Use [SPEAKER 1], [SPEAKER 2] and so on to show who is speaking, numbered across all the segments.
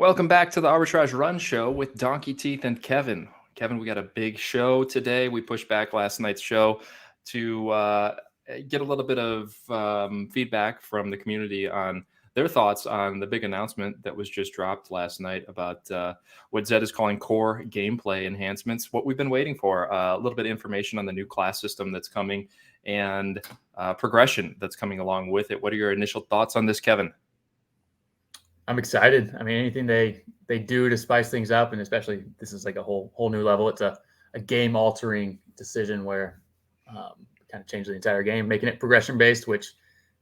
[SPEAKER 1] Welcome back to the Arbitrage.Run show with Donkey Teeth and Kevin. Kevin, we got a big show today. We pushed back last night's show to get a little bit of feedback from the community on their thoughts on the big announcement that was just dropped last night about what Zed is calling core gameplay enhancements, what we've been waiting for, a little bit of information on the new class system that's coming and progression that's coming along with it. What are your initial thoughts on this, Kevin?
[SPEAKER 2] I'm excited. I mean, anything they do to spice things up, and especially this is like a whole new level. It's a game altering decision where kind of change the entire game, making it progression based, which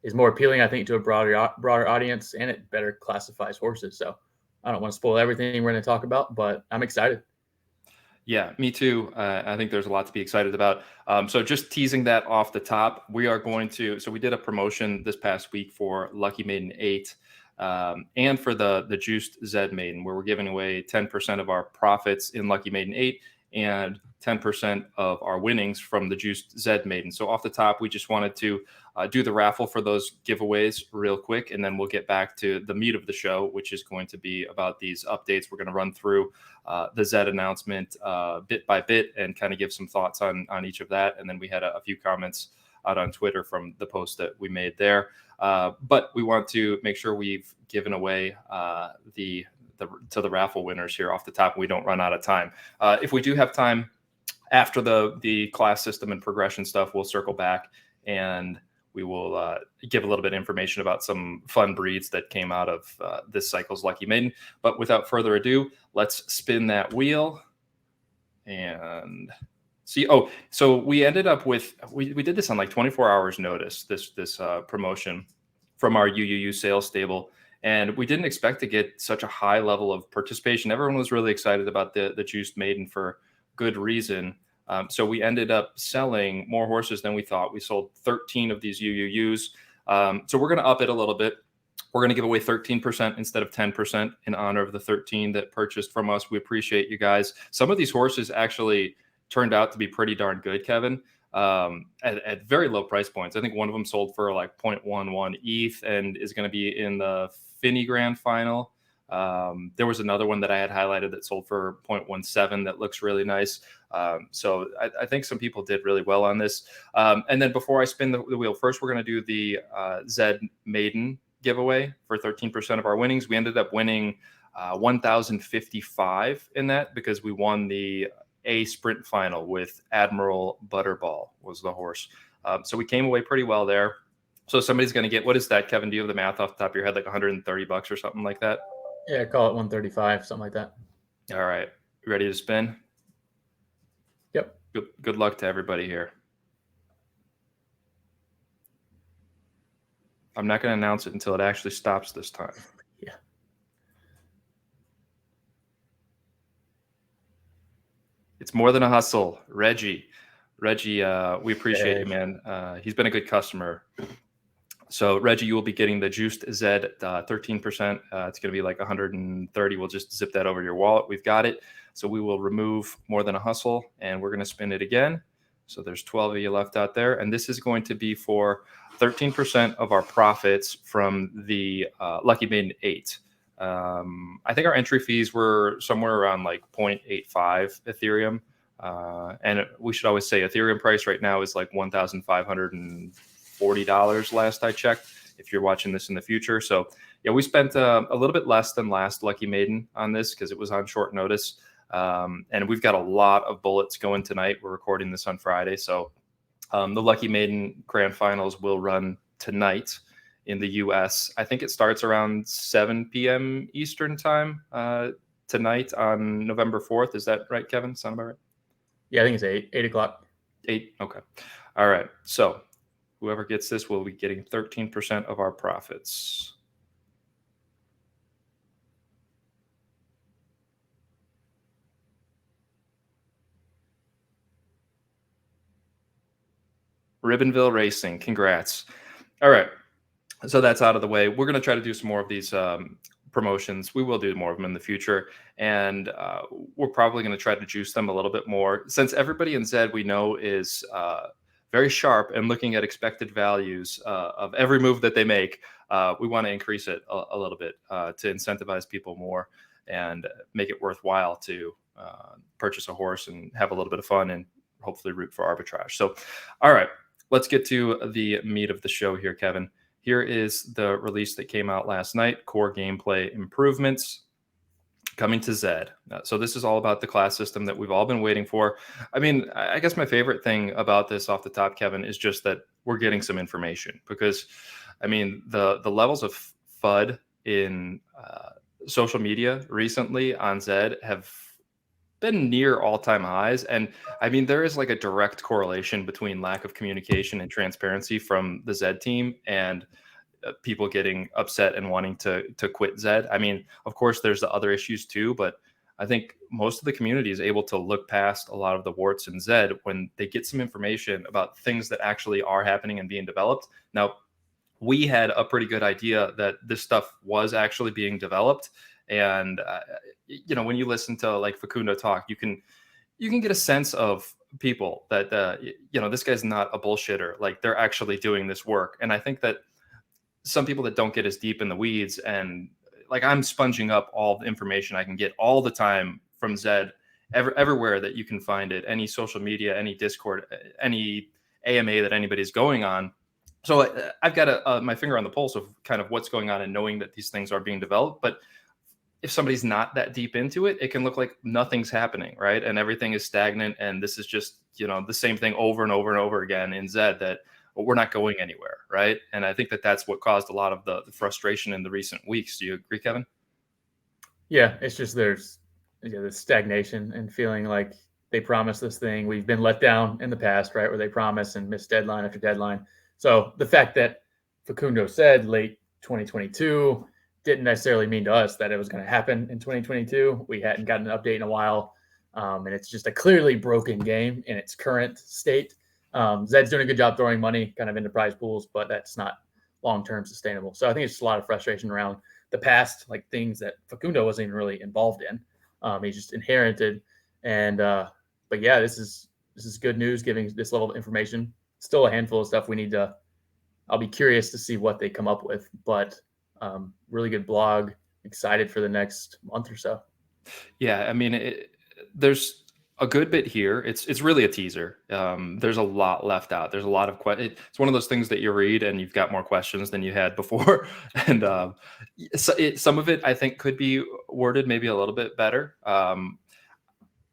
[SPEAKER 2] is more appealing, I think, to a broader audience, and it better classifies horses. So I don't want to spoil everything we're going to talk about, but I'm excited.
[SPEAKER 1] Yeah, me too. I think there's a lot to be excited about. So just teasing that off the top, we are going to. So we did a promotion this past week for Lucky Maiden 8. And for the Juiced Zed Maiden, where we're giving away 10% of our profits in Lucky Maiden 8 and 10% of our winnings from the Juiced Zed Maiden. So off the top, we just wanted to do the raffle for those giveaways real quick, and then we'll get back to the meat of the show, which is going to be about these updates. We're going to run through the Zed announcement bit by bit and kind of give some thoughts on each of that. And then we had a few comments out on Twitter from the post that we made there. But we want to make sure we've given away the raffle winners here off the top, and we don't run out of time. If we do have time after the class system and progression stuff, we'll circle back and we will give a little bit of information about some fun breeds that came out of this cycle's Lucky Maiden. But without further ado, let's spin that wheel and see. Oh, so we ended up with, we did this on like 24 hours notice, this promotion from our UUU sales stable. And we didn't expect to get such a high level of participation. Everyone was really excited about the Juiced Maiden for good reason. So we ended up selling more horses than we thought. We sold 13 of these UUUs. So we're going to up it a little bit. We're going to give away 13% instead of 10% in honor of the 13 that purchased from us. We appreciate you guys. Some of these horses actually turned out to be pretty darn good, Kevin, at very low price points. I think one of them sold for like 0.11 ETH and is going to be in the Finney Grand Final. There was another one that I had highlighted that sold for 0.17 that looks really nice. So I think some people did really well on this. And then before I spin the wheel, first we're going to do the Zed Maiden giveaway for 13% of our winnings. We ended up winning 1,055 in that because we won the A sprint final with Admiral Butterball was the horse. So we came away pretty well there. So somebody's going to get, what is that, Kevin? Do you have the math off the top of your head, like $130 or something like that?
[SPEAKER 2] Yeah, call it 135, something like that.
[SPEAKER 1] All right. Ready to spin?
[SPEAKER 2] Yep.
[SPEAKER 1] Good luck to everybody here. I'm not going to announce it until it actually stops this time.
[SPEAKER 2] Yeah.
[SPEAKER 1] It's more than a hustle. Reggie, we appreciate you, man. He's been a good customer. So Reggie, you will be getting the Juiced Zed 13%. It's going to be like 130. We'll just zip that over your wallet. We've got it. So we will remove more than a hustle, and we're going to spin it again. So there's 12 of you left out there, and this is going to be for 13% of our profits from the Lucky Maiden 8. I think our entry fees were somewhere around like 0.85 Ethereum. And we should always say Ethereum price right now is like $1,540 last I checked, if you're watching this in the future. So yeah, we spent a little bit less than last Lucky Maiden on this because it was on short notice. And we've got a lot of bullets going tonight. We're recording this on Friday. So the Lucky Maiden Grand Finals will run tonight in the US. I think it starts around 7 p.m. Eastern time tonight on November 4th. Is that right, Kevin? Sound about right?
[SPEAKER 2] Yeah, I think it's 8 o'clock.
[SPEAKER 1] 8. Okay. All right. So whoever gets this will be getting 13% of our profits. Ribbonville Racing. Congrats. All right. So that's out of the way. We're going to try to do some more of these promotions. We will do more of them in the future. And we're probably going to try to juice them a little bit more. Since everybody in Zed we know is very sharp and looking at expected values of every move that they make, we want to increase it a little bit to incentivize people more. and make it worthwhile to purchase a horse and have a little bit of fun and hopefully root for arbitrage. So, all right, let's get to the meat of the show here, Kevin. Here is the release that came out last night, core gameplay improvements coming to Zed. So this is all about the class system that we've all been waiting for. I mean, I guess my favorite thing about this off the top, Kevin, is just that we're getting some information, because I mean, the levels of FUD in social media recently on Zed have been near all-time highs. And I mean, there is like a direct correlation between lack of communication and transparency from the Zed team and people getting upset and wanting to quit Zed. I mean, of course, there's the other issues too, but I think most of the community is able to look past a lot of the warts in Zed when they get some information about things that actually are happening and being developed. Now, we had a pretty good idea that this stuff was actually being developed. And, you know, when you listen to like Facundo talk, you can get a sense of people that, you know, this guy's not a bullshitter. Like, they're actually doing this work. And I think that some people that don't get as deep in the weeds, and like, I'm sponging up all the information I can get all the time from Zed, everywhere that you can find it, any social media, any Discord, any AMA that anybody's going on. So I've got my finger on the pulse of kind of what's going on and knowing that these things are being developed. But if somebody's not that deep into it, it can look like nothing's happening, right? And everything is stagnant. And this is just, you know, the same thing over and over and over again in Zed, that we're not going anywhere, right? And I think that that's what caused a lot of the frustration in the recent weeks. Do you agree, Kevin?
[SPEAKER 2] Yeah, it's just there's this stagnation and feeling like they promised this thing. We've been let down in the past, right, where they promise and miss deadline after deadline. So the fact that Facundo said late 2022 didn't necessarily mean to us that it was going to happen in 2022. We hadn't gotten an update in a while, and it's just a clearly broken game in its current state. Zed's doing a good job throwing money kind of into prize pools, but that's not long-term sustainable. So I think it's just a lot of frustration around the past, like things that Facundo wasn't even really involved in. He just inherited. And but yeah, this is good news, giving this level of information. Still a handful of stuff we need to. I'll be curious to see what they come up with, but really good blog. Excited for the next month or so.
[SPEAKER 1] Yeah, I mean, there's a good bit here. It's really a teaser. There's a lot left out. There's a lot of it's one of those things that you read and you've got more questions than you had before. And some of it I think could be worded maybe a little bit better.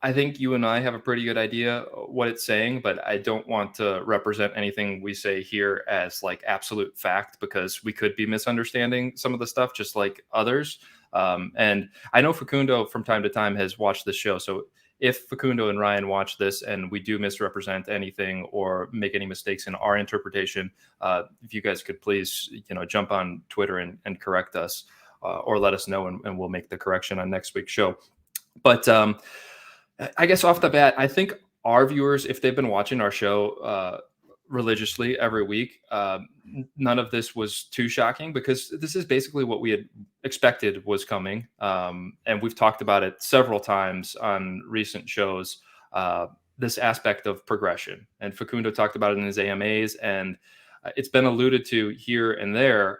[SPEAKER 1] I think you and I have a pretty good idea what it's saying, but I don't want to represent anything we say here as like absolute fact, because we could be misunderstanding some of the stuff just like others. And I know Facundo from time to time has watched this show. So if Facundo and Ryan watch this and we do misrepresent anything or make any mistakes in our interpretation, if you guys could please, you know, jump on Twitter and correct us, or let us know, and we'll make the correction on next week's show. But I guess off the bat, I think our viewers, if they've been watching our show religiously every week, none of this was too shocking, because this is basically what we had expected was coming. And we've talked about it several times on recent shows, this aspect of progression. And Facundo talked about it in his AMAs, and it's been alluded to here and there,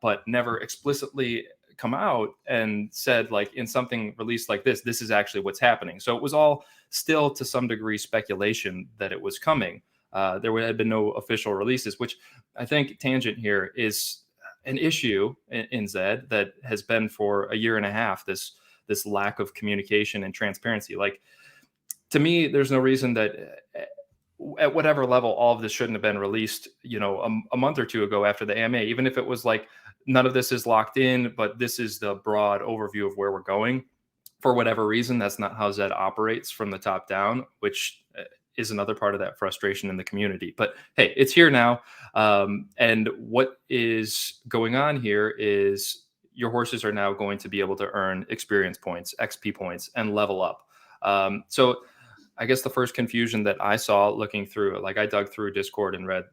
[SPEAKER 1] but never explicitly come out and said, like, in something released like this is actually what's happening. So it was all still to some degree speculation that it was coming. There had been no official releases, which I think tangent here is an issue in Zed that has been for a year and a half, this lack of communication and transparency. Like, to me, there's no reason that at whatever level, all of this shouldn't have been released, you know, a month or two ago after the AMA, even if it was like, none of this is locked in, but this is the broad overview of where we're going. For whatever reason, that's not how Zed operates from the top down, which is another part of that frustration in the community. But hey, it's here now. And what is going on here is your horses are now going to be able to earn experience points, XP points, and level up. So I guess the first confusion that I saw looking through, like, I dug through Discord and read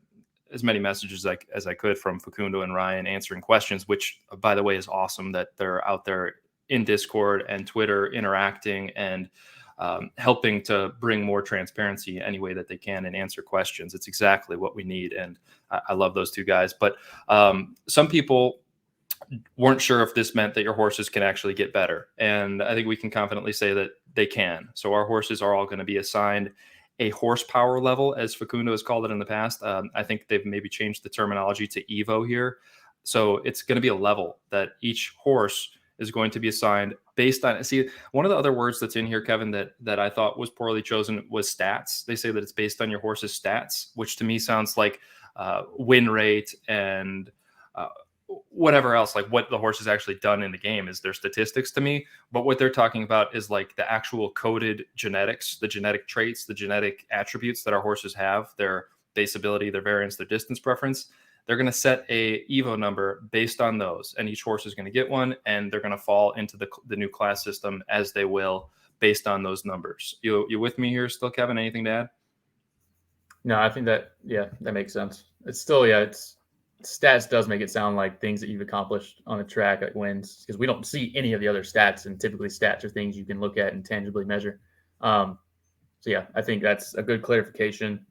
[SPEAKER 1] as many messages as I could from Facundo and Ryan answering questions, which, by the way, is awesome that they're out there in Discord and Twitter interacting and helping to bring more transparency any way that they can and answer questions. It's exactly what we need. And I love those two guys. But some people weren't sure if this meant that your horses can actually get better. And I think we can confidently say that they can. So our horses are all going to be assigned a horsepower level, as Facundo has called it in the past. I think they've maybe changed the terminology to Evo here. So it's going to be a level that each horse is going to be assigned based on. See, one of the other words that's in here, Kevin, that I thought was poorly chosen was stats. They say that it's based on your horse's stats, which to me sounds like win rate and whatever else, like what the horse has actually done in the game is their statistics to me. But what they're talking about is like the actual coded genetics, the genetic traits, the genetic attributes that our horses have, their base ability, their variance, their distance preference. They're going to set a Evo number based on those, and each horse is going to get one, and they're going to fall into the new class system as they will based on those numbers. You with me here still, Kevin? Anything to add?
[SPEAKER 2] No, I think that that makes sense. It's still it's stats does make it sound like things that you've accomplished on a track, like wins, because we don't see any of the other stats, and typically stats are things you can look at and tangibly measure. So yeah, I think that's a good clarification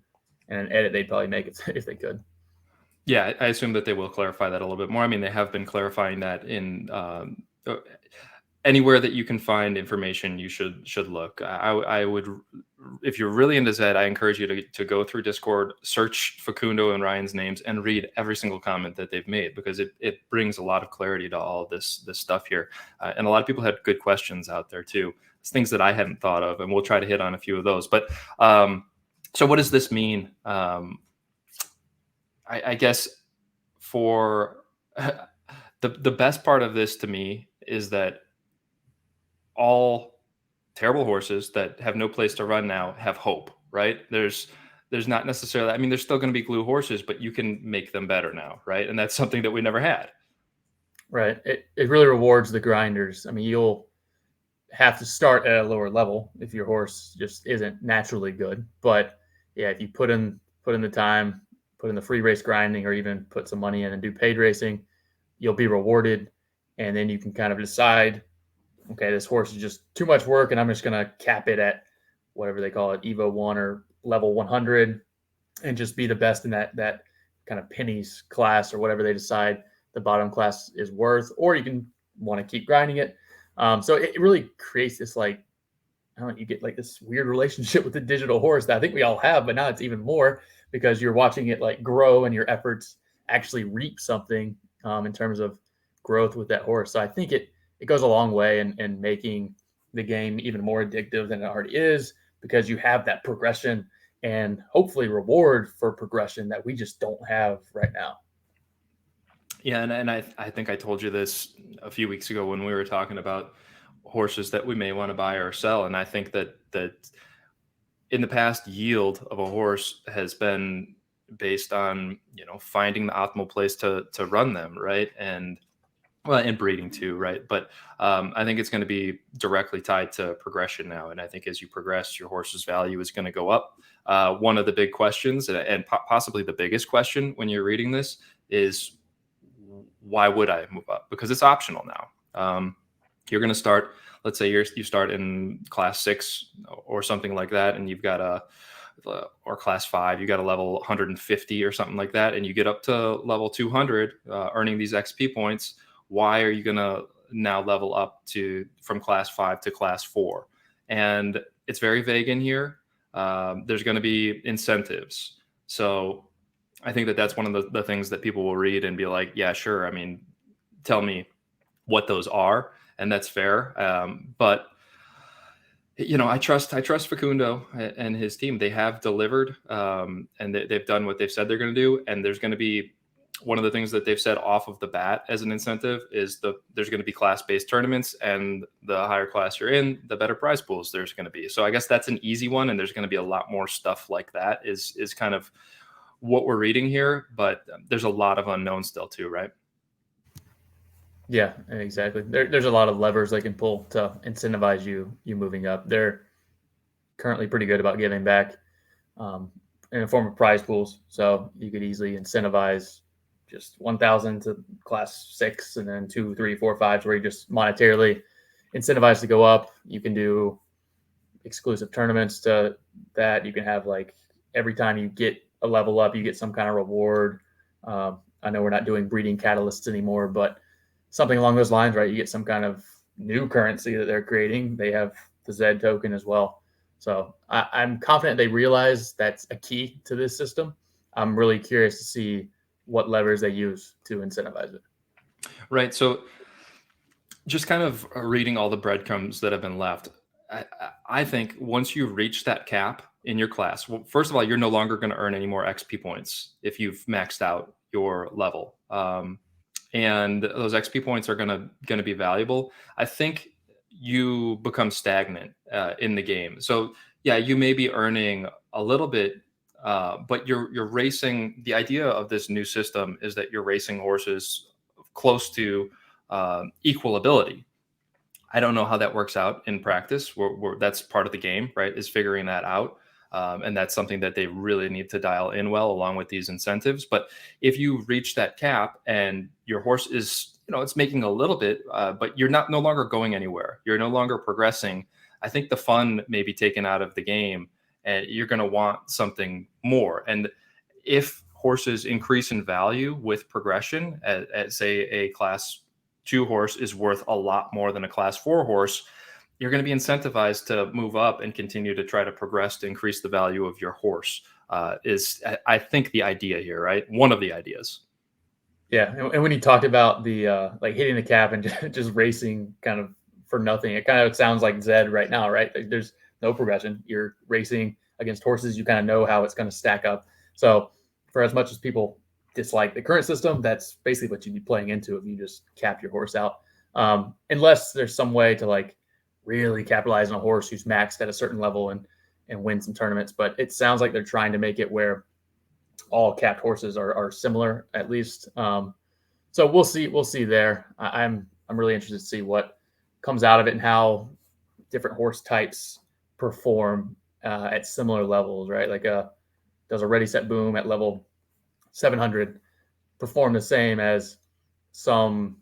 [SPEAKER 2] and an edit they'd probably make if they could.
[SPEAKER 1] Yeah, I assume that they will clarify that a little bit more. I mean, they have been clarifying that in anywhere that you can find information, you should look. I would, if you're really into Zed, I encourage you to go through Discord, search Facundo and Ryan's names, and read every single comment that they've made, because it brings a lot of clarity to all of this stuff here. And a lot of people had good questions out there too. It's things that I hadn't thought of, and we'll try to hit on a few of those. But so what does this mean? I guess for the best part of this to me is that all terrible horses that have no place to run now have hope, right? There's not necessarily, I mean, there's still going to be glue horses, but you can make them better now, right? And that's something that we never had.
[SPEAKER 2] Right. It really rewards the grinders. I mean, you'll have to start at a lower level if your horse just isn't naturally good. But yeah, if you put in the time, put in the free race grinding, or even put some money in and do paid racing, you'll be rewarded. And then you can kind of decide, okay, this horse is just too much work, and I'm just going to cap it at whatever they call it, Evo 1 or level 100, and just be the best in that kind of pennies class, or whatever they decide the bottom class is worth. Or you can want to keep grinding it. So it really creates this, like, I don't know, you get like this weird relationship with the digital horse that I think we all have, but now it's even more, because you're watching it like grow, and your efforts actually reap something in terms of growth with that horse. So I think it goes a long way in making the game even more addictive than it already is, because you have that progression and hopefully reward for progression that we just don't have right now.
[SPEAKER 1] Yeah, and I think I told you this a few weeks ago when we were talking about horses that we may want to buy or sell, and I think that in the past, yield of a horse has been based on finding the optimal place to run them, right? And well, and breeding too, right? But I think it's going to be directly tied to progression now. And I think as you progress, your horse's value is going to go up. One of the big questions, and possibly the biggest question when you're reading this, is why would I move up? Because it's optional now. You're going to start, let's say you start in class 6 or something like that, and you've got or class 5, you got a level 150 or something like that, and you get up to level 200, earning these XP points. Why are you going to now level up from class 5 to class 4? And it's very vague in here. There's going to be incentives. So I think that's one of the things that people will read and be like, yeah, sure. I mean, tell me what those are. And that's fair. But I trust Facundo and his team. They have delivered, and they've done what they've said they're going to do. And there's going to be one of the things that they've said off of the bat as an incentive is there's going to be class-based tournaments, and the higher class you're in, the better prize pools there's going to be. So I guess that's an easy one, and there's going to be a lot more stuff like that. Is kind of what we're reading here, but there's a lot of unknown still too, right?
[SPEAKER 2] Yeah, exactly. There's a lot of levers they can pull to incentivize you moving up. They're currently pretty good about giving back in the form of prize pools. So you could easily incentivize just 1,000 to class 6, and then 2, 3, 4, 5s, where you just monetarily incentivize to go up. You can do exclusive tournaments to that. You can have, like, every time you get a level up, you get some kind of reward. I know we're not doing breeding catalysts anymore, but something along those lines, right? You get some kind of new currency that they're creating. They have the ZED token as well. So I'm confident they realize that's a key to this system. I'm really curious to see what levers they use to incentivize it.
[SPEAKER 1] Right. So just kind of reading all the breadcrumbs that have been left, I think once you reach that cap in your class, well, first of all, you're no longer going to earn any more XP points if you've maxed out your level. And those XP points are going to be valuable. I think you become stagnant in the game. So yeah, you may be earning a little bit, but you're racing. The idea of this new system is that you're racing horses close to equal ability. I don't know how that works out in practice. That's part of the game, right? Is figuring that out. And that's something that they really need to dial in well, along with these incentives. But if you reach that cap and your horse is, it's making a little bit, but you're no longer going anywhere. You're no longer progressing. I think the fun may be taken out of the game, and you're going to want something more. And if horses increase in value with progression, at say a class 2 horse is worth a lot more than a class 4 horse, you're going to be incentivized to move up and continue to try to progress to increase the value of your horse. Is I think the idea here, right? One of the ideas.
[SPEAKER 2] Yeah, and when you talked about the like hitting the cap and just racing kind of for nothing, it kind of sounds like Zed right now, right? Like there's no progression. You're racing against horses. You kind of know how it's going to stack up. So for as much as people dislike the current system, that's basically what you'd be playing into if you just cap your horse out. Unless there's some way to like really capitalize on a horse who's maxed at a certain level and win some tournaments. But it sounds like they're trying to make it where all capped horses are similar at least. So we'll see there. I'm really interested to see what comes out of it and how different horse types perform at similar levels, right? Like does a Ready Set Boom at level 700 perform the same as some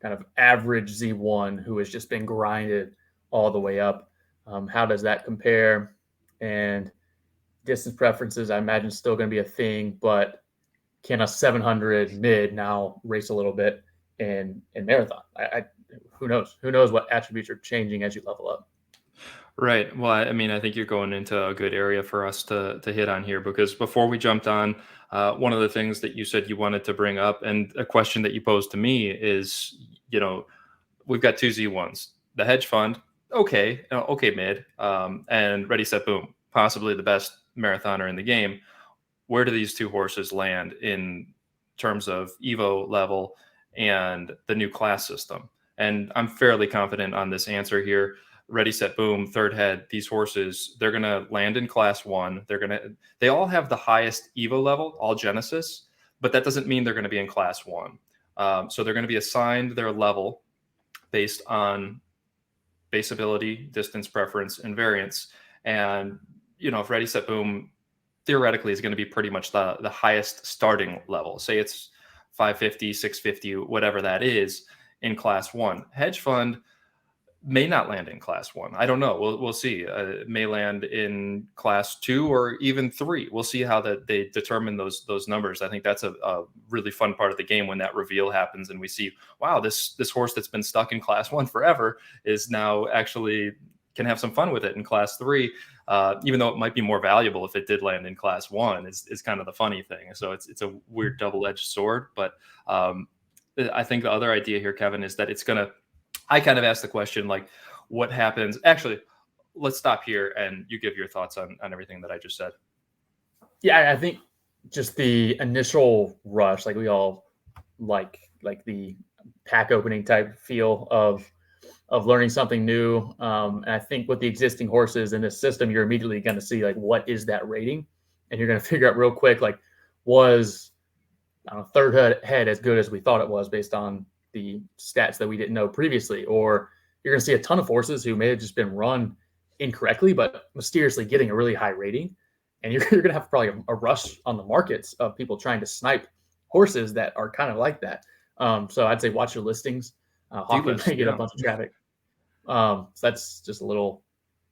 [SPEAKER 2] kind of average Z1 who has just been grinded all the way up? How does that compare? And distance preferences, I imagine, still going to be a thing, but can a 700 mid now race a little bit in marathon? Who knows? Who knows what attributes are changing as you level up?
[SPEAKER 1] Right. Well, I mean, I think you're going into a good area for us to hit on here, because before we jumped on, one of the things that you said you wanted to bring up, and a question that you posed to me is, we've got two Z1s, the hedge fund, okay, mid, and Ready Set Boom, possibly the best marathoner in the game. Where do these two horses land in terms of Evo level and the new class system? And I'm fairly confident on this answer here. Ready Set Boom, third head, these horses, they're going to land in class 1. They all have the highest Evo level, all Genesis, but that doesn't mean they're going to be in class 1. So they're going to be assigned their level based on base ability, distance preference, and variance. And, if Ready Set Boom theoretically is going to be pretty much the highest starting level, say it's 550, 650, whatever that is in class 1. Hedge fund may not land in class 1. I don't know. We'll see. It may land in class 2 or even 3. We'll see how they determine those numbers. I think that's a really fun part of the game when that reveal happens and we see, wow, this horse that's been stuck in class 1 forever is now actually can have some fun with it in class 3. Even though it might be more valuable if it did land in class 1 is kind of the funny thing. So it's a weird double-edged sword. But I think the other idea here, Kevin, is that I kind of asked the question, like, what happens? Actually, let's stop here and you give your thoughts on everything that I just said.
[SPEAKER 2] Yeah, I think just the initial rush, like we all like the pack opening type feel of learning something new. And I think with the existing horses in this system, you're immediately going to see like, what is that rating? And you're going to figure out real quick, like, was third head as good as we thought it was based on the stats that we didn't know previously? Or you're going to see a ton of horses who may have just been run incorrectly, but mysteriously getting a really high rating. And you're going to have probably a rush on the markets of people trying to snipe horses that are kind of like that. So I'd say watch your listings. Hockey may get a bunch of traffic. So that's just a little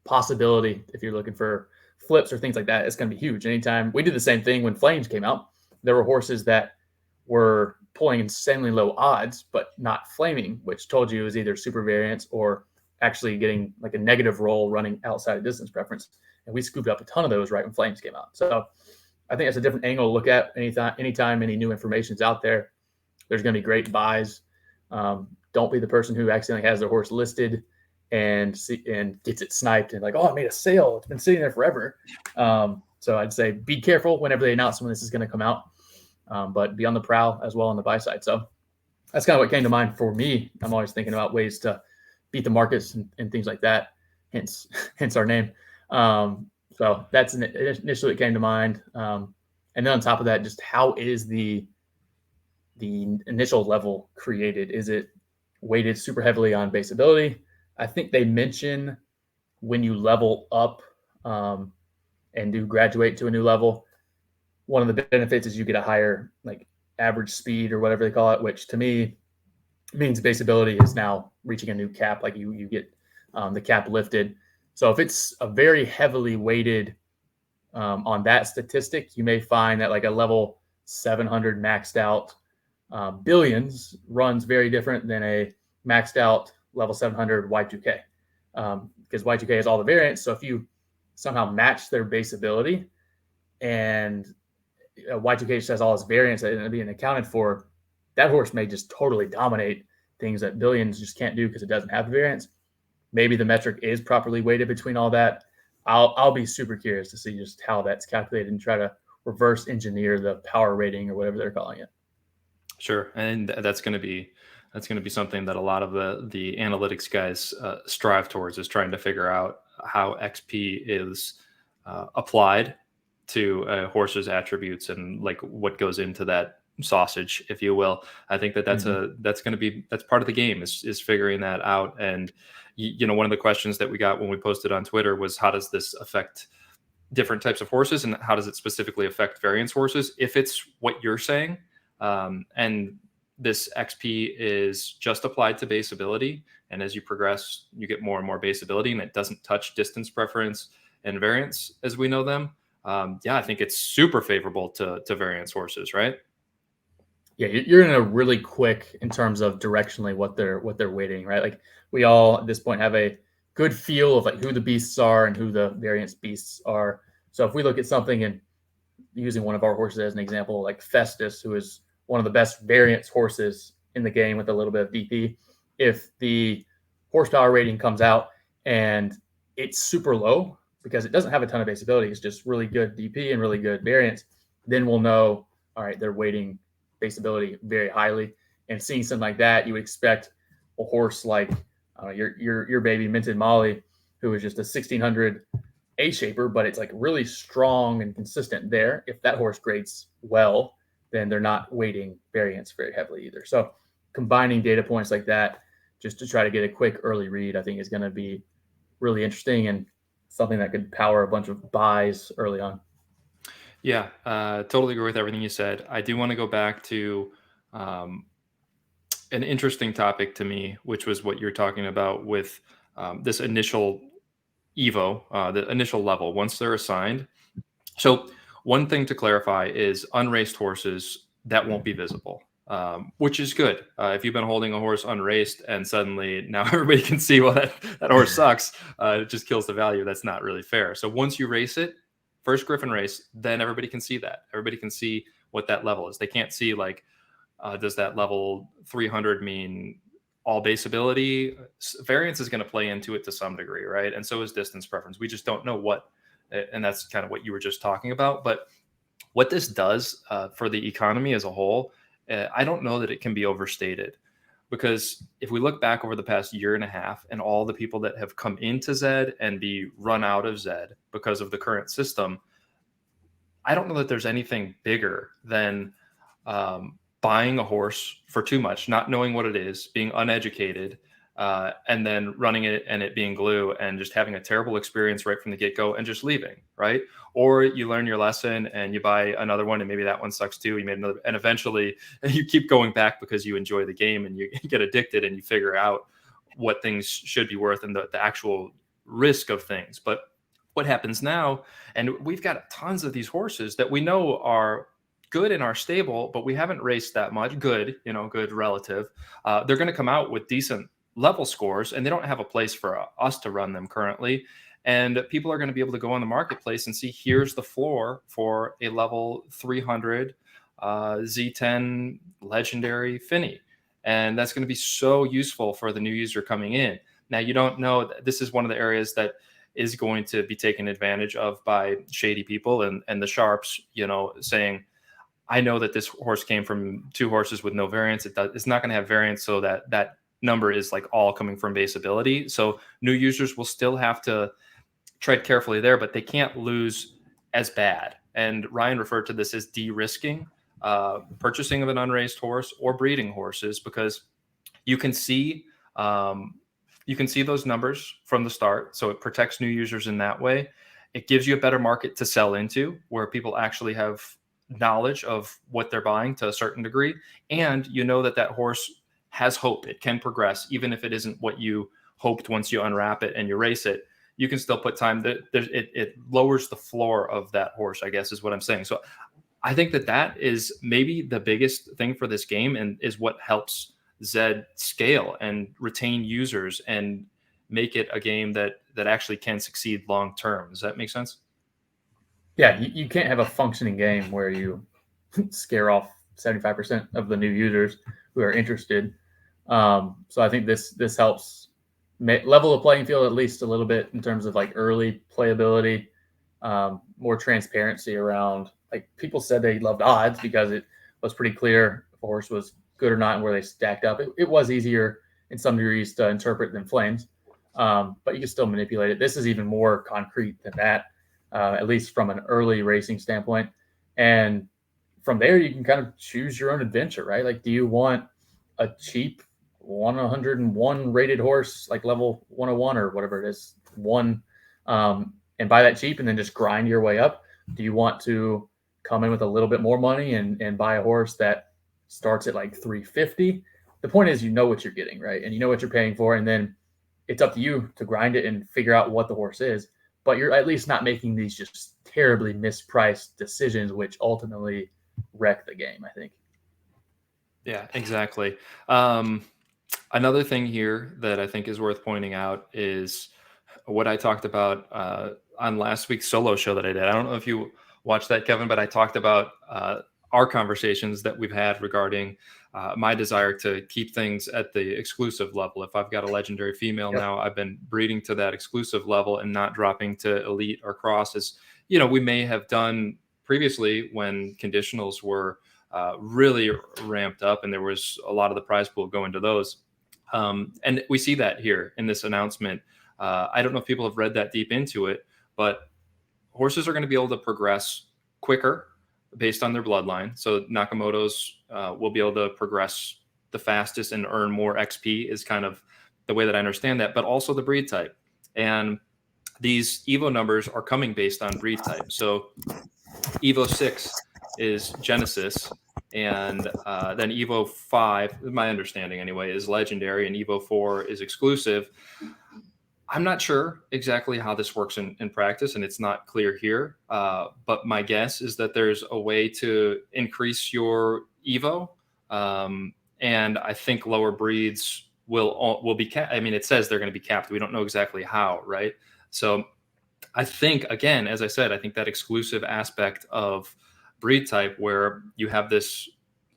[SPEAKER 2] possibility if you're looking for flips or things like that. It's going to be huge. Anytime we did the same thing when Flames came out, there were horses that were pulling insanely low odds, but not flaming, which told you it was either super variance or actually getting like a negative roll running outside of distance preference. And we scooped up a ton of those right when flames came out. So I think that's a different angle to look at anytime any new information is out there. There's going to be great buys. Don't be the person who accidentally has their horse listed and gets it sniped and like, oh, I made a sale. It's been sitting there forever. So I'd say be careful whenever they announce when this is going to come out, but be on the prowl as well on the buy side. So that's kind of what came to mind for me. I'm always thinking about ways to beat the markets and things like that. Hence our name. So that's initially what came to mind. And then on top of that, just how is the initial level created? Is it weighted super heavily on base ability? I think they mention when you level up and do graduate to a new level, one of the benefits is you get a higher like average speed or whatever they call it, which to me means base ability is now reaching a new cap. Like you get the cap lifted. So if it's a very heavily weighted on that statistic, you may find that like a level 700 maxed out billions runs very different than a maxed out level 700 Y2K, because Y2K has all the variants. So if you somehow match their base ability and Y2K just has all its variants that are being accounted for, that horse may just totally dominate things that billions just can't do because it doesn't have the variants. Maybe the metric is properly weighted between all that. I'll be super curious to see just how that's calculated and try to reverse engineer the power rating or whatever they're calling it.
[SPEAKER 1] Sure, and that's going to be something that a lot of the analytics guys strive towards, is trying to figure out how XP is applied to a horse's attributes and like what goes into that sausage, if you will. I think that's part of the game is figuring that out. And one of the questions that we got when we posted on Twitter was, how does this affect different types of horses, and how does it specifically affect variance horses? If it's what you're saying, and this XP is just applied to base ability, and as you progress, you get more and more base ability, and it doesn't touch distance preference and variance as we know them. I think it's super favorable to variance horses, right?
[SPEAKER 2] Yeah, you're in a really quick in terms of directionally what they're weighting, right? Like we all at this point have a good feel of like who the beasts are and who the variance beasts are. So if we look at something and using one of our horses as an example, like Festus, who is one of the best variance horses in the game with a little bit of DP, if the horsepower rating comes out and it's super low because it doesn't have a ton of base ability, it's just really good DP and really good variance, then we'll know, all right, they're weighting base ability very highly. And seeing something like that, you would expect a horse like your baby Minted Molly, who is just a 1600 A shaper, but it's like really strong and consistent there. If that horse grades well, then they're not weighting variance very heavily either. So combining data points like that just to try to get a quick early read, I think is going to be really interesting and something that could power a bunch of buys early on.
[SPEAKER 1] Yeah, totally agree with everything you said. I do want to go back to an interesting topic to me, which was what you're talking about with this initial Evo, the initial level, once they're assigned. So one thing to clarify is unraced horses, that won't be visible, which is good. If you've been holding a horse unraced and suddenly now everybody can see, well, that horse sucks, it just kills the value. That's not really fair. So once you race it, first Griffin race, then everybody can see that. Everybody can see what that level is. They can't see like, does that level 300 mean all base ability? Variance is going to play into it to some degree, right? And so is distance preference. We just don't know what, and that's kind of what you were just talking about. But what this does for the economy as a whole, I don't know that it can be overstated. Because if we look back over the past year and a half and all the people that have come into ZED and be run out of ZED because of the current system, I don't know that there's anything bigger than buying a horse for too much, not knowing what it is, being uneducated, and then running it and it being glue and just having a terrible experience right from the get-go and just leaving, right? Or you learn your lesson and you buy another one and maybe that one sucks too. You made another, and eventually you keep going back because you enjoy the game and you get addicted and you figure out what things should be worth and the actual risk of things. But what happens now, and we've got tons of these horses that we know are good in our stable, but we haven't raced that much. Good, good relative. They're going to come out with decent level scores, and they don't have a place for us to run them currently. And people are going to be able to go on the marketplace and see, here's the floor for a level 300 Z10 legendary Finny. And that's going to be so useful for the new user coming in. Now, you don't know, this is one of the areas that is going to be taken advantage of by shady people and the sharps, saying, I know that this horse came from 2 horses with no variance. It's not going to have variance, so that number is like all coming from base ability. So new users will still have to tread carefully there, but they can't lose as bad. And Ryan referred to this as de-risking purchasing of an unraised horse or breeding horses, because you can see those numbers from the start. So it protects new users in that way. It gives you a better market to sell into, where people actually have knowledge of what they're buying to a certain degree. And you know that horse has hope. It can progress, even if it isn't what you hoped once you unwrap it and you race it. You can still put time. It lowers the floor of that horse, I guess is what I'm saying. So I think that is maybe the biggest thing for this game, and is what helps Zed scale and retain users and make it a game that actually can succeed long term. Does that make sense?
[SPEAKER 2] Yeah, you can't have a functioning game where you scare off 75% of the new users who are interested. So I think this helps level the playing field at least a little bit in terms of like early playability, more transparency around, like, people said they loved odds because it was pretty clear if a horse was good or not and where they stacked up. It was easier in some degrees to interpret than flames, but you can still manipulate it. This is even more concrete than that, at least from an early racing standpoint. And from there, you can kind of choose your own adventure, right? Like, do you want a cheap 101 rated horse, like level 101 or whatever it is, and buy that cheap and then just grind your way up? Do you want to come in with a little bit more money and buy a horse that starts at like 350? The point is, you know what you're getting, right? And you know what you're paying for. And then it's up to you to grind it and figure out what the horse is. But you're at least not making these just terribly mispriced decisions, which ultimately wreck the game, I think.
[SPEAKER 1] Yeah, exactly. Another thing here that I think is worth pointing out is what I talked about on last week's solo show that I did. I don't know if you watched that, Kevin, but I talked about our conversations that we've had regarding my desire to keep things at the exclusive level. If I've got a legendary female now, I've been breeding to that exclusive level and not dropping to elite or cross, as we may have done previously when conditionals were really ramped up and there was a lot of the prize pool going to those. And we see that here in this announcement. I don't know if people have read that deep into it, but horses are going to be able to progress quicker based on their bloodline. So Nakamoto's will be able to progress the fastest and earn more XP, is kind of the way that I understand that, but also the breed type. And these Evo numbers are coming based on breed type. So Evo 6 is Genesis, and then Evo 5, my understanding anyway, is legendary, and Evo 4 is exclusive. I'm not sure exactly how this works in practice, and it's not clear here. But my guess is that there's a way to increase your Evo, and I think lower breeds will be capped. I mean, it says they're going to be capped. We don't know exactly how, right? So I think, again, as I said, I think that exclusive aspect of breed type, where you have this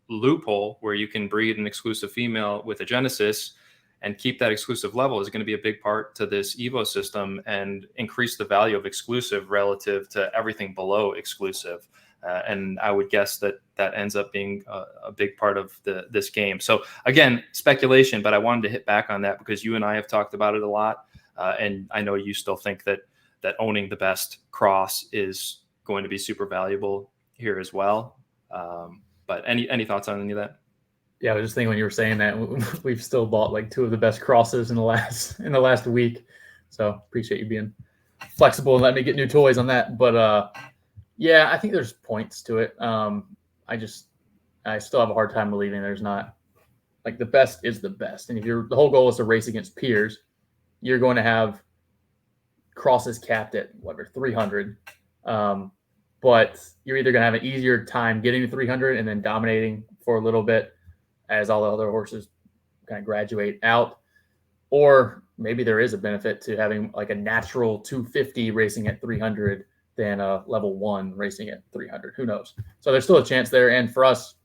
[SPEAKER 1] loophole where you can breed an exclusive female with a Genesis and keep that exclusive level, is going to be a big part to this Evo system and increase the value of exclusive relative to everything below exclusive. And I would guess that ends up being a big part of this game. So again, speculation, but I wanted to hit back on that because you and I have talked about it a lot. And I know you still think that owning the best cross is going to be super valuable here as well. But any thoughts on any of that?
[SPEAKER 2] Yeah, I was just thinking when you were saying that, we've still bought like 2 of the best crosses in the last week. So appreciate you being flexible and letting me get new toys on that. But yeah, I think there's points to it. I still have a hard time believing there's not, like, the best is the best. And if the whole goal is to race against peers, you're going to have crosses capped at whatever 300. but you're either going to have an easier time getting to 300 and then dominating for a little bit as all the other horses kind of graduate out, or maybe there is a benefit to having like a natural 250 racing at 300 than a level 1 racing at 300. Who knows? So there's still a chance there. And for us,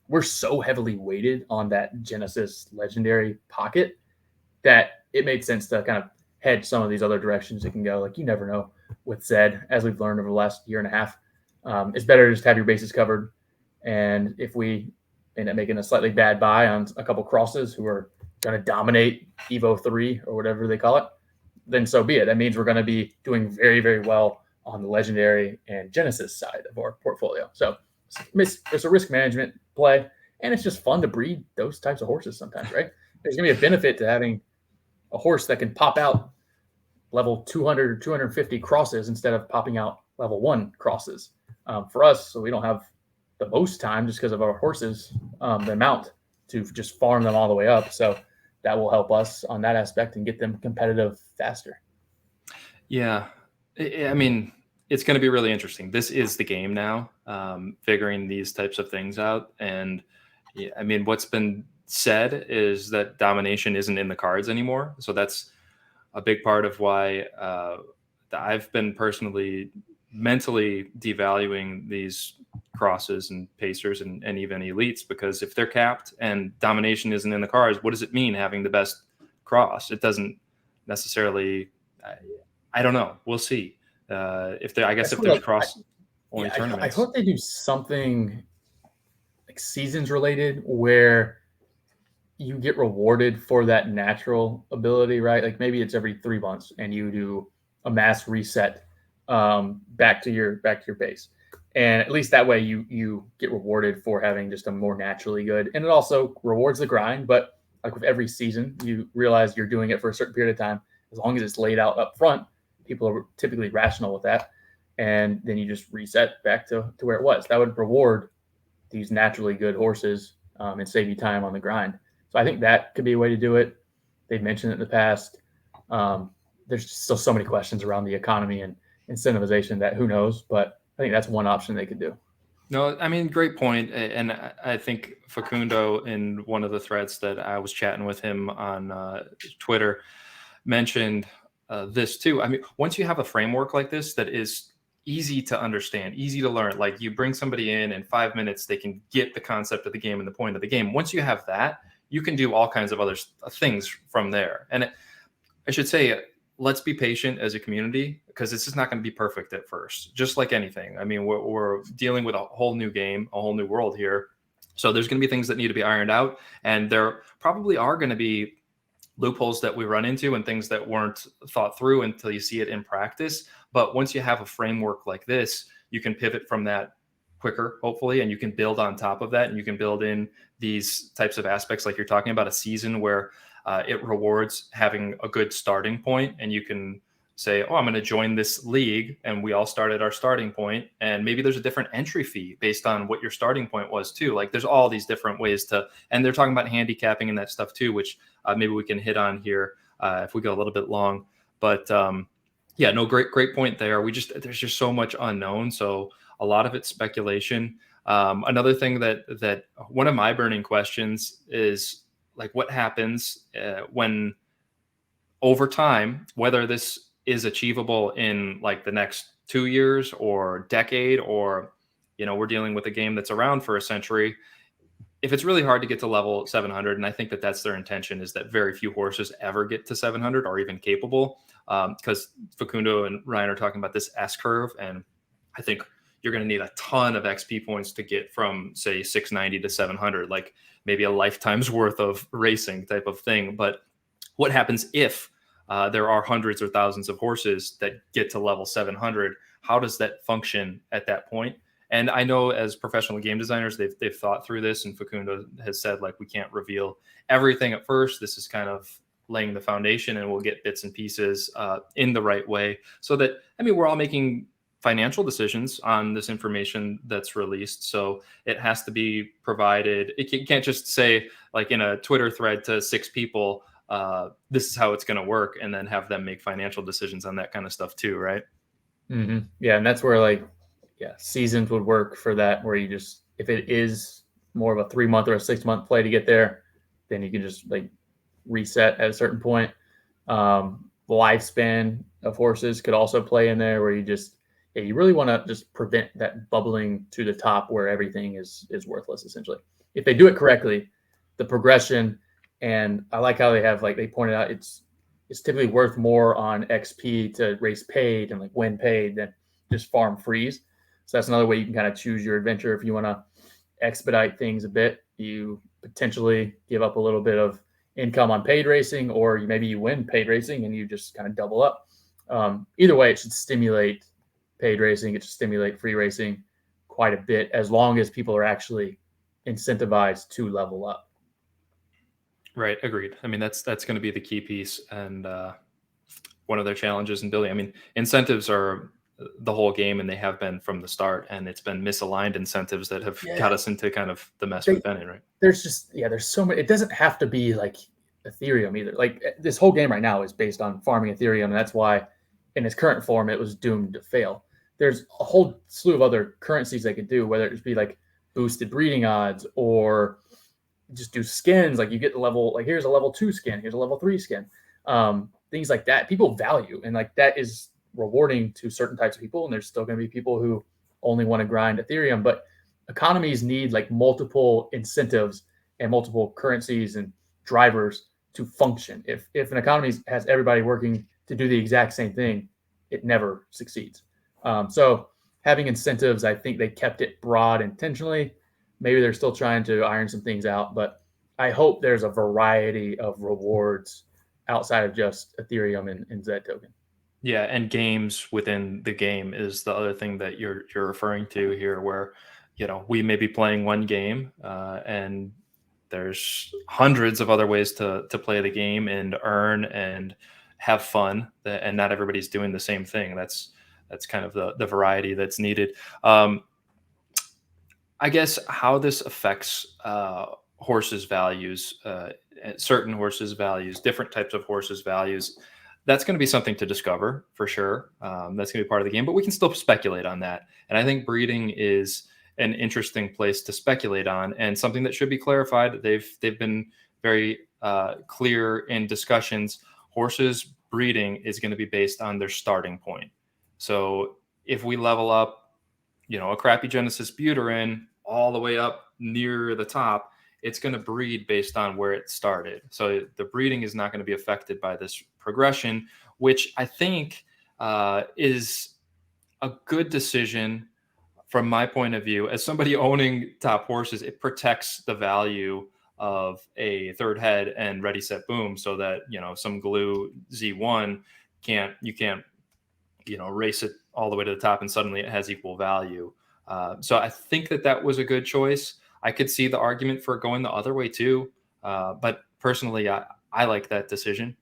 [SPEAKER 2] we're so heavily weighted on that Genesis legendary pocket that it made sense to kind of hedge some of these other directions it can go. Like, you never know with Zed, as we've learned over the last year and a half. It's better to just have your bases covered. And if we end up making a slightly bad buy on a couple crosses who are going to dominate Evo 3 or whatever they call it, then so be it. That means we're going to be doing very, very well on the legendary and Genesis side of our portfolio. So there's a risk management play, and it's just fun to breed those types of horses sometimes, right? There's going to be a benefit to having a horse that can pop out level 200 or 250 crosses instead of popping out level 1 crosses. For us, so we don't have the most time just because of our horses, the amount to just farm them all the way up. So that will help us on that aspect and get them competitive faster.
[SPEAKER 1] Yeah. I mean, it's going to be really interesting. This is the game now, figuring these types of things out. And I mean, what's been said is that domination isn't in the cards anymore. So that's a big part of why I've been personally mentally devaluing these crosses and pacers and even elites, because if they're capped and domination isn't in the cards, what does it mean having the best cross? It doesn't necessarily. I don't know. We'll see. If there, I guess, if there's cross only tournaments,
[SPEAKER 2] I hope they do something like seasons related where you get rewarded for that natural ability, right? Like maybe it's every 3 months and you do a mass reset back to your base, and at least that way you get rewarded for having just a more naturally good, and it also rewards the grind. But like with every season, you realize you're doing it for a certain period of time. As long as it's laid out up front, people are typically rational with that, and then you just reset back to where it was. That would reward these naturally good horses and save you time on the grind. So I think that could be a way to do it. They've mentioned it in the past. There's still so many questions around the economy and incentivization that who knows, but I think that's one option they could do.
[SPEAKER 1] No, I mean, great point. And I think Facundo, in one of the threads that I was chatting with him on Twitter, mentioned this too. I mean, once you have a framework like this that is easy to understand, easy to learn, like you bring somebody in 5 minutes, they can get the concept of the game and the point of the game. Once you have that, you can do all kinds of other things from there. And I should say, let's be patient as a community, because it's just not going to be perfect at first, just like anything. I mean, we're dealing with a whole new game, a whole new world here. So there's going to be things that need to be ironed out. And there probably are going to be loopholes that we run into and things that weren't thought through until you see it in practice. But once you have a framework like this, you can pivot from that quicker, hopefully, and you can build on top of that, and you can build in these types of aspects like you're talking about, a season where it rewards having a good starting point, and you can say, oh, I'm going to join this league, and we all start at our starting point, and maybe there's a different entry fee based on what your starting point was too. Like there's all these different ways to, and they're talking about handicapping and that stuff too, which maybe we can hit on here if we go a little bit long. But yeah, no, great point there. There's just so much unknown, so a lot of it's speculation. Another thing that one of my burning questions is, like, what happens when over time, whether this is achievable in like the next 2 years or decade, or, we're dealing with a game that's around for a century. If it's really hard to get to level 700, and I think that that's their intention, is that very few horses ever get to 700 or even capable, because Facundo and Ryan are talking about this S curve, and I think you're going to need a ton of XP points to get from, say, 690 to 700, like maybe a lifetime's worth of racing type of thing. But what happens if there are hundreds or thousands of horses that get to level 700? How does that function at that point? And I know as professional game designers, they've thought through this, and Facundo has said, like, we can't reveal everything at first. This is kind of laying the foundation, and we'll get bits and pieces in the right way, so that, I mean, we're all making financial decisions on this information that's released. So it has to be provided. It can't just say, like in a Twitter thread to 6 people, this is how it's going to work, and then have them make financial decisions on that kind of stuff too, right?
[SPEAKER 2] Mm-hmm. Yeah, and that's where, like, yeah, seasons would work for that, where you just, if it is more of a 3-month or a 6-month play to get there, then you can just like reset at a certain point. Lifespan of horses could also play in there, where you just, yeah, you really want to just prevent that bubbling to the top where everything is worthless essentially. If they do it correctly, the progression, and I like how they have, like they pointed out, it's typically worth more on XP to race paid and like win paid than just farm freeze. So that's another way you can kind of choose your adventure. If you want to expedite things a bit, you potentially give up a little bit of income on paid racing, or maybe you win paid racing and you just kind of double up. Either way, it should stimulate paid racing. It should stimulate free racing quite a bit, as long as people are actually incentivized to level up.
[SPEAKER 1] Right. Agreed. I mean, that's going to be the key piece, and one of their challenges in building. I mean, incentives are the whole game, and they have been from the start. And it's been misaligned incentives that have got us into kind of the mess we've been in. Right.
[SPEAKER 2] There's just, yeah, there's so many. It doesn't have to be like Ethereum either. Like this whole game right now is based on farming Ethereum, and that's why in its current form it was doomed to fail. There's a whole slew of other currencies they could do, whether it be like boosted breeding odds, or just do skins. Like you get the level, like here's a level 2 skin, here's a level 3 skin, things like that. People value, and like that is rewarding to certain types of people. And there's still going to be people who only want to grind Ethereum, but economies need like multiple incentives and multiple currencies and drivers to function. If an economy has everybody working to do the exact same thing, it never succeeds. So having incentives, I think they kept it broad intentionally. Maybe they're still trying to iron some things out, but I hope there's a variety of rewards outside of just Ethereum and Zed token.
[SPEAKER 1] Yeah, and games within the game is the other thing that you're referring to here, where we may be playing one game, and there's hundreds of other ways to play the game and earn and have fun, and not everybody's doing the same thing. That's kind of the variety that's needed. I guess how this affects horses' values, certain horses' values, different types of horses' values. That's going to be something to discover for sure. That's going to be part of the game, but we can still speculate on that. And I think breeding is an interesting place to speculate on, and something that should be clarified. They've been very clear in discussions. Horses breeding is going to be based on their starting point. So if we level up, a crappy Genesis Buterin all the way up near the top, it's going to breed based on where it started. So the breeding is not going to be affected by this progression, which I think is a good decision from my point of view. As somebody owning top horses, it protects the value of a third head and ready, set, boom, so that, some glue Z1 you can't race it all the way to the top and suddenly it has equal value. So I think that was a good choice. I could see the argument for going the other way too. But personally, I like that decision.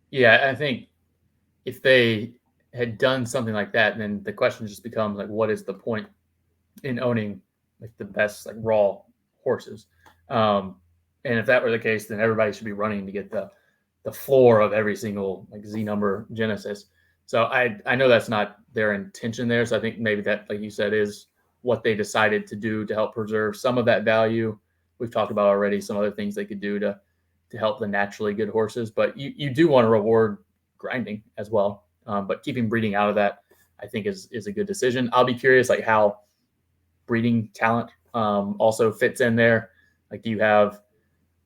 [SPEAKER 2] Yeah, I think if they had done something like that, then the question just becomes like, what is the point in owning like the best like raw horses? And if that were the case, then everybody should be running to get the floor of every single like Z number Genesis. So I know that's not their intention there. So I think maybe that, like you said, is what they decided to do to help preserve some of that value. We've talked about already some other things they could do to help the naturally good horses, but you do want to reward grinding as well. But keeping breeding out of that, I think is a good decision. I'll be curious like how breeding talent also fits in there. Like, do you have?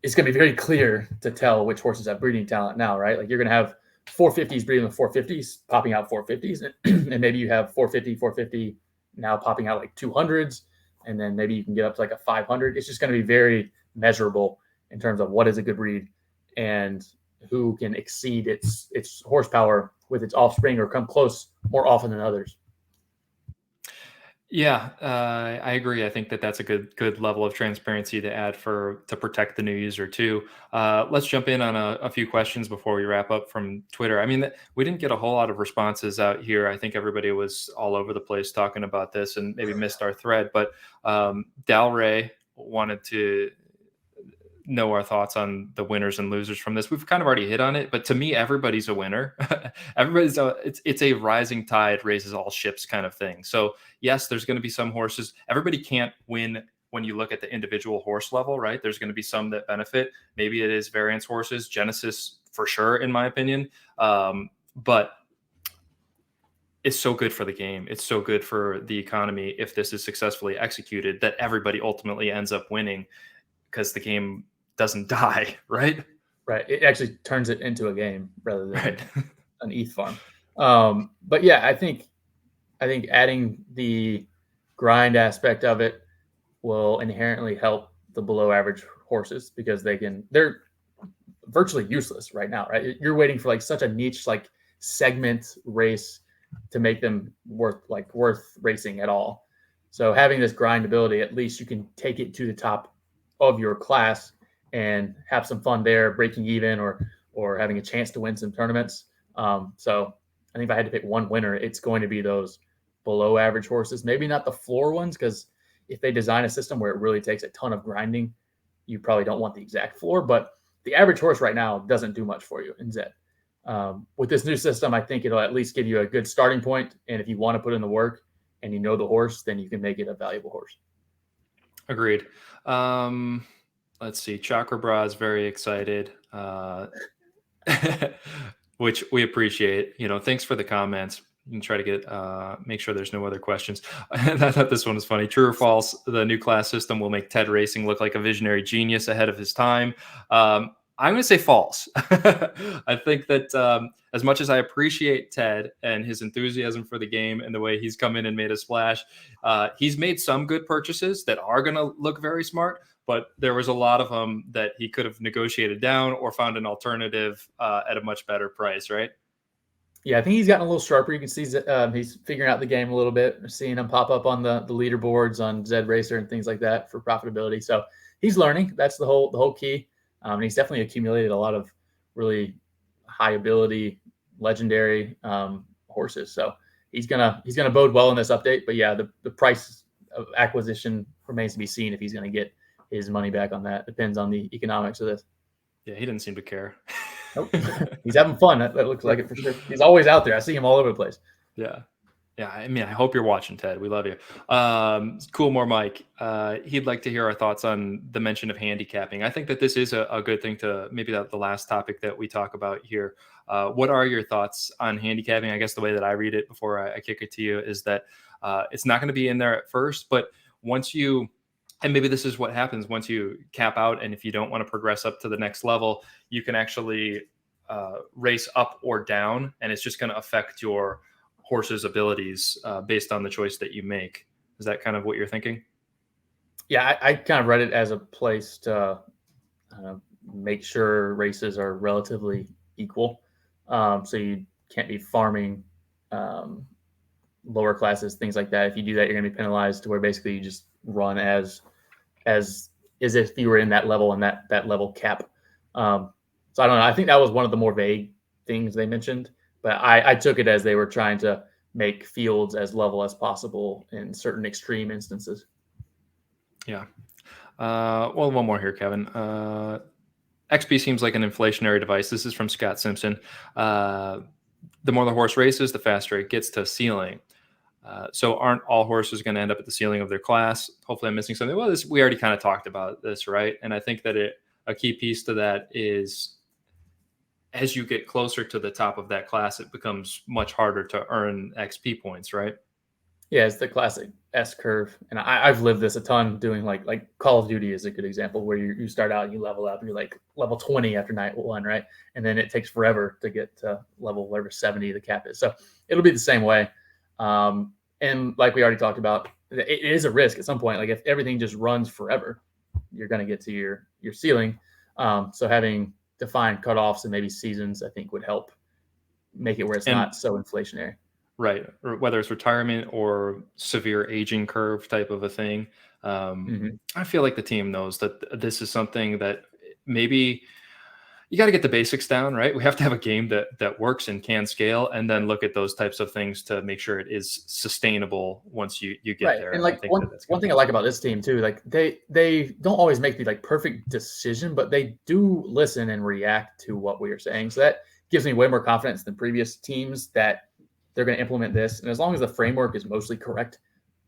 [SPEAKER 2] It's going to be very clear to tell which horses have breeding talent now, right? Like you're going to have 450s breeding with 450s, popping out 450s, and maybe you have 450 now popping out like 200s, and then maybe you can get up to like a 500. It's just going to be very measurable in terms of what is a good breed and who can exceed its horsepower with its offspring or come close more often than others.
[SPEAKER 1] Yeah, I agree. I think that's a good level of transparency to add to protect the new user too. Let's jump in on a few questions before we wrap up from Twitter. I mean, we didn't get a whole lot of responses out here. I think everybody was all over the place talking about this and maybe missed our thread. But Dal Ray wanted to know our thoughts on the winners and losers from this. We've kind of already hit on it, but to me, everybody's a winner. It's a rising tide raises all ships kind of thing. So yes, there's going to be some horses. Everybody can't win when you look at the individual horse level, right? There's going to be some that benefit. Maybe it is variance horses, Genesis for sure, in my opinion. But it's so good for the game. It's so good for the economy if this is successfully executed that everybody ultimately ends up winning because the game doesn't die, right?
[SPEAKER 2] Right. It actually turns it into a game rather than
[SPEAKER 1] Right.
[SPEAKER 2] an ETH farm. But yeah, I think adding the grind aspect of it will inherently help the below average horses because they're virtually useless right now, right? You're waiting for like such a niche like segment race to make them worth racing at all. So having this grind ability, at least you can take it to the top of your class and have some fun there, breaking even or having a chance to win some tournaments. So I think if I had to pick one winner, it's going to be those below average horses. Maybe not the floor ones, because if they design a system where it really takes a ton of grinding, you probably don't want the exact floor. But the average horse right now doesn't do much for you in ZED. With this new system, I think it'll at least give you a good starting point. And if you want to put in the work and you know the horse, then you can make it a valuable horse.
[SPEAKER 1] Agreed. Let's see. Chakra Bra is very excited, which we appreciate. Thanks for the comments. You can try to get make sure there's no other questions. I thought this one was funny. True or false? The new class system will make Ted Racing look like a visionary genius ahead of his time. I'm going to say false. I think that as much as I appreciate Ted and his enthusiasm for the game and the way he's come in and made a splash, he's made some good purchases that are going to look very smart, but there was a lot of them that he could have negotiated down or found an alternative at a much better price, right?
[SPEAKER 2] Yeah, I think he's gotten a little sharper. You can see he's figuring out the game a little bit. We're seeing him pop up on the leaderboards on Zed Racer and things like that for profitability. So he's learning. That's the whole key. And he's definitely accumulated a lot of really high ability, legendary horses. So he's gonna bode well in this update. But yeah, the price of acquisition remains to be seen if he's gonna get his money back on that. Depends on the economics of this.
[SPEAKER 1] Yeah, he didn't seem to care.
[SPEAKER 2] Nope. He's having fun. That looks like it for sure. He's always out there. I see him all over the place.
[SPEAKER 1] Yeah. Yeah, I mean, I hope you're watching, Ted. We love you. Cool, more Mike. He'd like to hear our thoughts on the mention of handicapping. I think that this is a good thing to maybe the last topic that we talk about here. What are your thoughts on handicapping? I guess the way that I read it before I kick it to you is that it's not going to be in there at first, but once you, and maybe this is what happens once you cap out, and if you don't want to progress up to the next level, you can actually race up or down, and it's just going to affect your horse's abilities based on the choice that you make. Is that kind of what you're thinking?
[SPEAKER 2] Yeah, I kind of read it as a place to make sure races are relatively equal. So you can't be farming lower classes, things like that. If you do that, you're going to be penalized to where basically you just run as if you were in that level and that level cap. So I don't know. I think that was one of the more vague things they mentioned, but I took it as they were trying to make fields as level as possible in certain extreme instances.
[SPEAKER 1] Yeah. Well, one more here, Kevin. XP seems like an inflationary device. This is from Scott Simpson. The more the horse races, the faster it gets to ceiling. So aren't all horses going to end up at the ceiling of their class? Hopefully I'm missing something. Well, we already kind of talked about this, right? And I think that a key piece to that is as you get closer to the top of that class, it becomes much harder to earn XP points, right?
[SPEAKER 2] Yeah, it's the classic S curve, and I've lived this a ton doing like Call of Duty is a good example where you start out and you level up and you're like level 20 after night 1, right? And then it takes forever to get to level whatever 70 the cap is. So it'll be the same way. And like we already talked about, it is a risk at some point. Like if everything just runs forever, you're going to get to your ceiling. So having defined cutoffs and maybe seasons, I think would help make it where it's not so inflationary.
[SPEAKER 1] Right. Or whether it's retirement or severe aging curve type of a thing. I feel like the team knows that this is something that maybe, you got to get the basics down, right? We have to have a game that works and can scale, and then look at those types of things to make sure it is sustainable once you get
[SPEAKER 2] Right.
[SPEAKER 1] there.
[SPEAKER 2] And
[SPEAKER 1] And I
[SPEAKER 2] like
[SPEAKER 1] think that's
[SPEAKER 2] one
[SPEAKER 1] going to
[SPEAKER 2] thing I
[SPEAKER 1] be
[SPEAKER 2] like about this team too, like they don't always make the like perfect decision, but they do listen and react to what we are saying. So that gives me way more confidence than previous teams that they're going to implement this. And as long as the framework is mostly correct,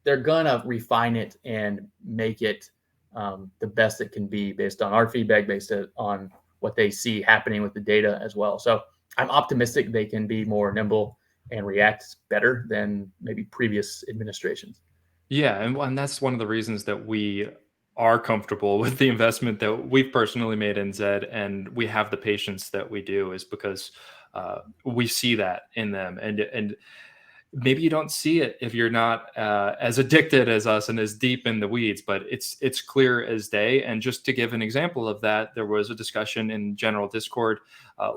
[SPEAKER 2] they're gonna refine it and make it the best it can be based on our feedback, based on what they see happening with the data as well. So I'm optimistic they can be more nimble and react better than maybe previous administrations.
[SPEAKER 1] Yeah, and that's one of the reasons that we are comfortable with the investment that we've personally made in Zed, and we have the patience that we do, is because we see that in them, and maybe you don't see it if you're not as addicted as us and as deep in the weeds, but it's clear as day. And just to give an example of that, there was a discussion in general Discord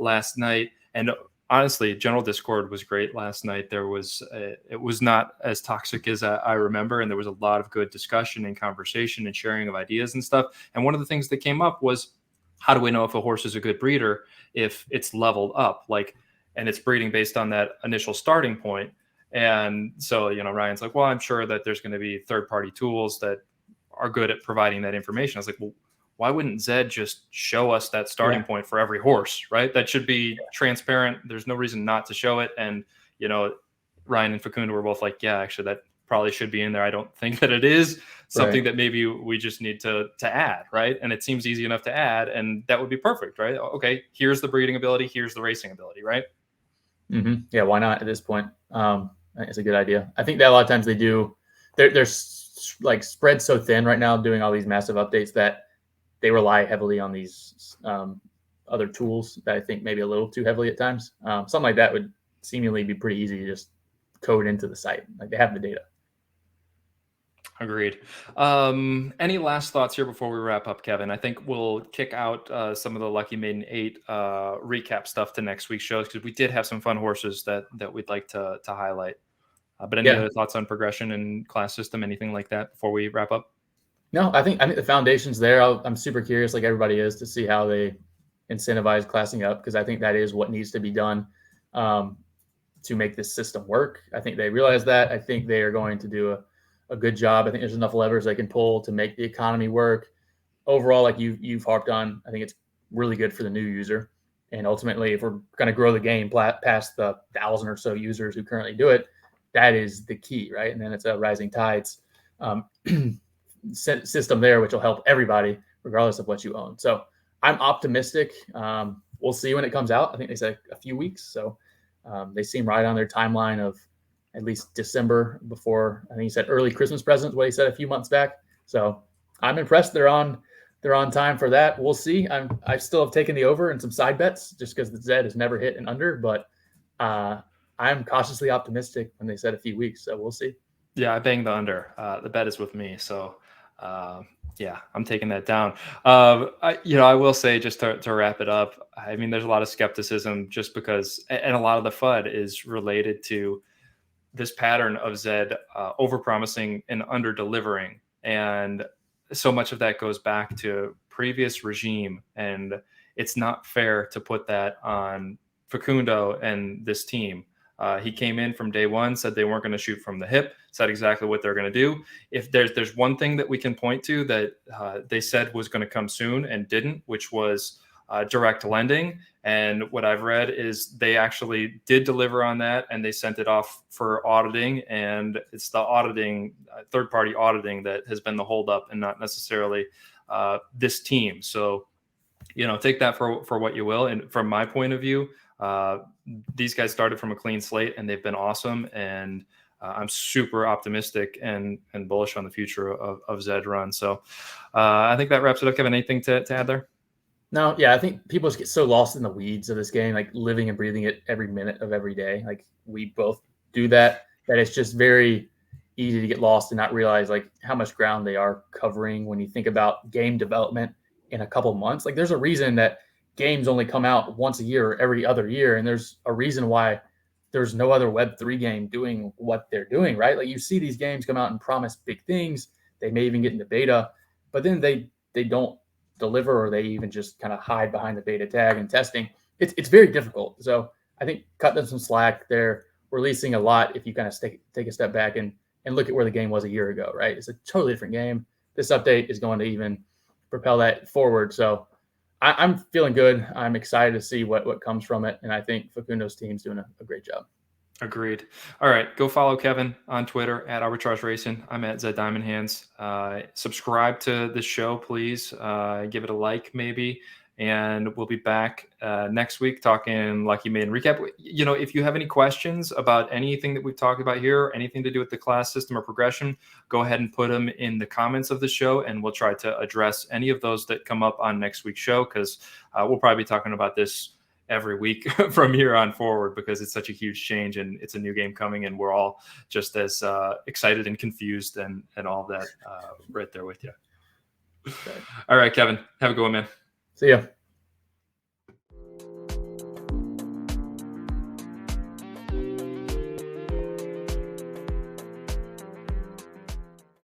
[SPEAKER 1] last night, and honestly, general Discord was great last night. There was it was not as toxic as I remember, and there was a lot of good discussion and conversation and sharing of ideas and stuff. And one of the things that came up was, how do we know if a horse is a good breeder if it's leveled up, like, and it's breeding based on that initial starting point? And so, Ryan's like, well, I'm sure that there's going to be third-party tools that are good at providing that information. I was like, well, why wouldn't Zed just show us that starting
[SPEAKER 2] Yeah.
[SPEAKER 1] point for every horse, right? That should be transparent. There's no reason not to show it. And, Ryan and Facundo were both like, yeah, actually, that probably should be in there. I don't think that it is something
[SPEAKER 2] Right.
[SPEAKER 1] that maybe we just need to add, right? And it seems easy enough to add, and that would be perfect, right? Okay, here's the breeding ability, here's the racing ability, right?
[SPEAKER 2] Yeah, why not at this point? It's a good idea. I think that a lot of times they do. They're like spread so thin right now, doing all these massive updates that they rely heavily on these other tools that I think maybe a little too heavily at times. Something like that would seemingly be pretty easy to just code into the site. Like they have the data.
[SPEAKER 1] Agreed. Any last thoughts here before we wrap up, Kevin? I think we'll kick out some of the Lucky Maiden 8 recap stuff to next week's shows, because we did have some fun horses that we'd like to highlight. But any
[SPEAKER 2] Yeah.
[SPEAKER 1] other thoughts on progression and class system, anything like that before we wrap up?
[SPEAKER 2] No, I think the foundation's there. I'm super curious, like everybody is, to see how they incentivize classing up, because I think that is what needs to be done um, to make this system work. I think they realize that. I think they are going to do a good job. I think there's enough levers they can pull to make the economy work. Overall, like you've harped on, I think it's really good for the new user. And ultimately, if we're going to grow the game past the 1,000 or so users who currently do it, that is the key, right? And then it's a rising tides system there, which will help everybody, regardless of what you own. So I'm optimistic. We'll see when it comes out. I think they said a few weeks. So they seem right on their timeline of at least December, before, I think he said early Christmas presents, what he said a few months back. So I'm impressed. They're on time for that. We'll see. I still have taken the over in some side bets just because the Zed has never hit an under, but I'm cautiously optimistic when they said a few weeks. So we'll see.
[SPEAKER 1] Yeah, I banged the under. The bet is with me, so yeah, I'm taking that down. I will say, just to wrap it up, I mean, there's a lot of skepticism just because, and a lot of the FUD is related to this pattern of Zed overpromising and under delivering, and so much of that goes back to previous regime, and it's not fair to put that on Facundo and this team. He came in from day one, said they weren't going to shoot from the hip, said exactly what they're going to do. If there's one thing that we can point to that they said was going to come soon and didn't, which was direct lending. And what I've read is they actually did deliver on that, and they sent it off for auditing. And it's the auditing, third-party auditing, that has been the holdup, and not necessarily this team. So, take that for what you will. And from my point of view, these guys started from a clean slate, and they've been awesome. And I'm super optimistic and bullish on the future of ZED.RUN. So I think that wraps it up. Kevin, anything to add there?
[SPEAKER 2] No, yeah, I think people just get so lost in the weeds of this game, like living and breathing it every minute of every day. Like we both do that it's just very easy to get lost and not realize like how much ground they are covering when you think about game development in a couple months. Like there's a reason that games only come out once a year or every other year, and there's a reason why there's no other Web3 game doing what they're doing, right? Like you see these games come out and promise big things. They may even get into beta, but then they don't deliver, or they even just kind of hide behind the beta tag and testing. It's very difficult. So I think cut them some slack. They're releasing a lot if you kind of take a step back and look at where the game was a year ago, right? It's a totally different game. This update is going to even propel that forward. So I'm feeling good. I'm excited to see what comes from it. And I think Facundo's team's doing a great job.
[SPEAKER 1] Agreed. All right. Go follow Kevin on Twitter at Arbitrage Racing. I'm at Zed Diamond Hands. Subscribe to the show, please. Give it a like, maybe. And we'll be back next week talking Lucky Maiden recap. You know, if you have any questions about anything that we've talked about here, anything to do with the class system or progression, go ahead and put them in the comments of the show, and we'll try to address any of those that come up on next week's show, because we'll probably be talking about this every week from here on forward, because it's such a huge change and it's a new game coming, and we're all just as excited and confused and all that right there with you. Okay. All right, Kevin, have a good one, man.
[SPEAKER 2] See ya.